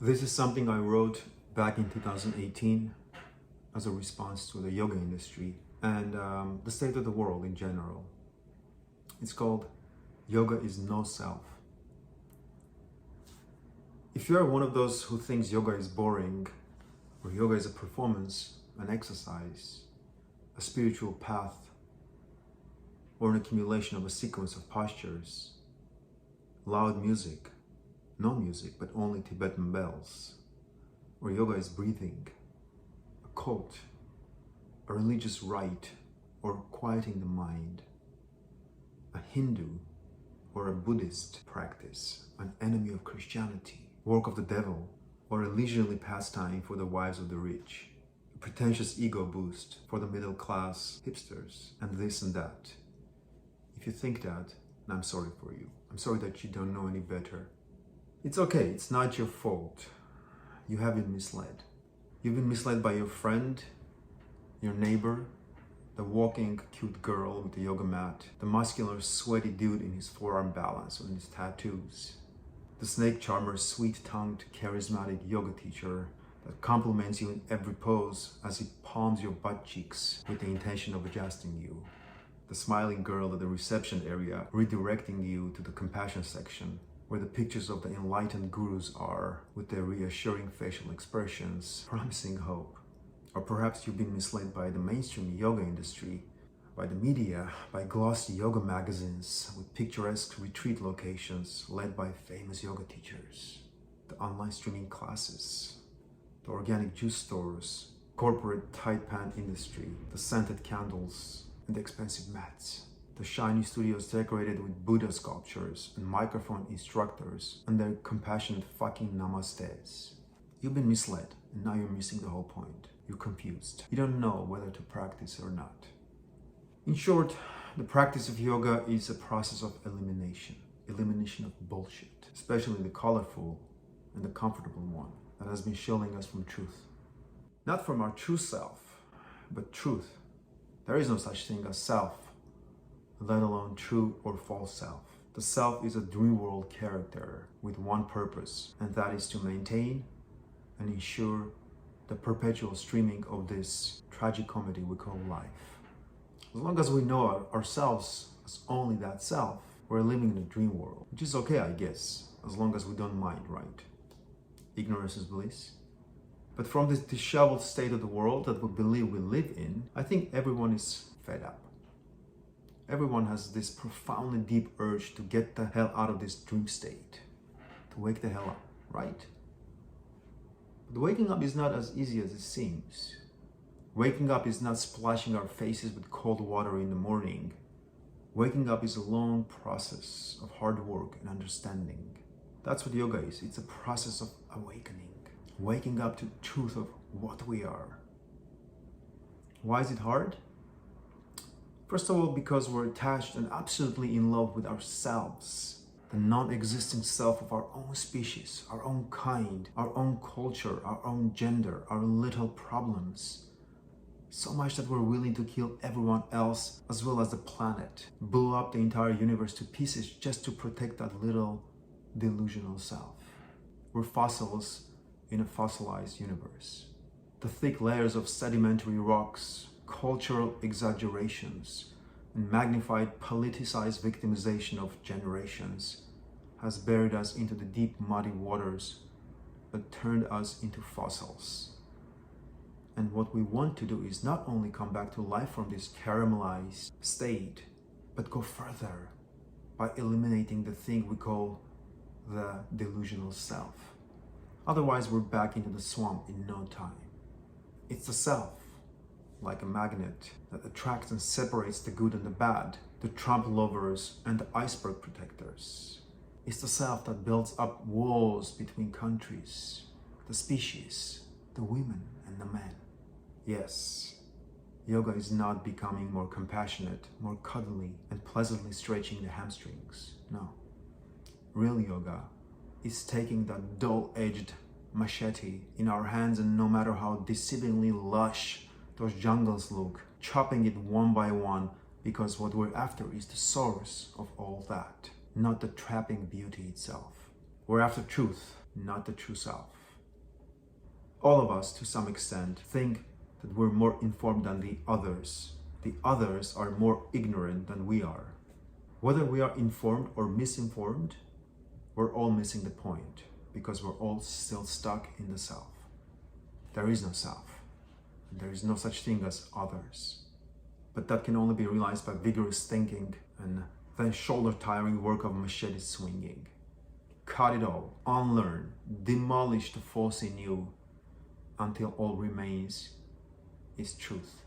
This is something I wrote back in 2018 as a response to the yoga industry and the state of the world in general. It's called Yoga is No Self. If you're one of those who thinks yoga is boring, or yoga is a performance, an exercise, a spiritual path, or an accumulation of a sequence of postures, loud music, no music but only Tibetan bells, or yoga is breathing, a cult, a religious rite, or quieting the mind, a Hindu or a Buddhist practice, an enemy of Christianity, work of the devil, or a leisurely pastime for the wives of the rich, a pretentious ego boost for the middle class hipsters, and this and that. If you think that, I'm sorry for you. I'm sorry that you don't know any better. It's okay, it's not your fault. You have been misled. You've been misled by your friend, your neighbor, the walking cute girl with the yoga mat, the muscular sweaty dude in his forearm balance and his tattoos, the snake charmer's sweet-tongued charismatic yoga teacher that compliments you in every pose as he palms your butt cheeks with the intention of adjusting you, the smiling girl at the reception area redirecting you to the compassion section where the pictures of the enlightened gurus are with their reassuring facial expressions promising hope. Or perhaps you've been misled by the mainstream yoga industry, by the media, by glossy yoga magazines with picturesque retreat locations led by famous yoga teachers, the online streaming classes, the organic juice stores, corporate tight pant industry, the scented candles and the expensive mats, the shiny studios decorated with Buddha sculptures and microphone instructors and their compassionate fucking namastes. You've been misled and now you're missing the whole point. You're confused. You don't know whether to practice or not. In short, the practice of yoga is a process of elimination of bullshit, especially the colorful and the comfortable one that has been shielding us from truth. Not from our true self, but truth. There is no such thing as self, let alone true or false self. The self is a dream world character with one purpose, and that is to maintain and ensure the perpetual streaming of this tragic comedy we call life. As long as we know ourselves as only that self, we're living in a dream world, which is okay, I guess, as long as we don't mind, right? Ignorance is bliss. But from this disheveled state of the world that we believe we live in, I think everyone is fed up. Everyone has this profoundly deep urge to get the hell out of this dream state, to wake the hell up, right? But waking up is not as easy as it seems. Waking up is not splashing our faces with cold water in the morning. Waking up is a long process of hard work and understanding. That's what yoga is. It's a process of awakening. Waking up to the truth of what we are. Why is it hard? First of all, because we're attached and absolutely in love with ourselves. The non-existent self of our own species, our own kind, our own culture, our own gender, our little problems. So much that we're willing to kill everyone else as well as the planet, blow up the entire universe to pieces just to protect that little delusional self. We're fossils in a fossilized universe. The thick layers of sedimentary rocks, cultural exaggerations, and magnified politicized victimization of generations has buried us into the deep muddy waters that turned us into fossils. And what we want to do is not only come back to life from this caramelized state, but go further by eliminating the thing we call the delusional self. Otherwise, we're back into the swamp in no time. It's the self, like a magnet, that attracts and separates the good and the bad, the Trump lovers and the iceberg protectors. It's the self that builds up walls between countries, the species, the women and the men. Yes, yoga is not becoming more compassionate, more cuddly, and pleasantly stretching the hamstrings. No. Real yoga is taking that dull-edged machete in our hands, and no matter how deceivingly lush those jungles look, chopping it one by one, because what we're after is the source of all that, not the trapping beauty itself. We're after truth, not the true self. All of us, to some extent, think that we're more informed than the others. The others are more ignorant than we are. Whether we are informed or misinformed, we're all missing the point, because we're all still stuck in the self. There is no self. There is no such thing as others. But that can only be realized by vigorous thinking and the shoulder-tiring work of machete swinging. Cut it all, unlearn, demolish the false in you, until all remains is truth.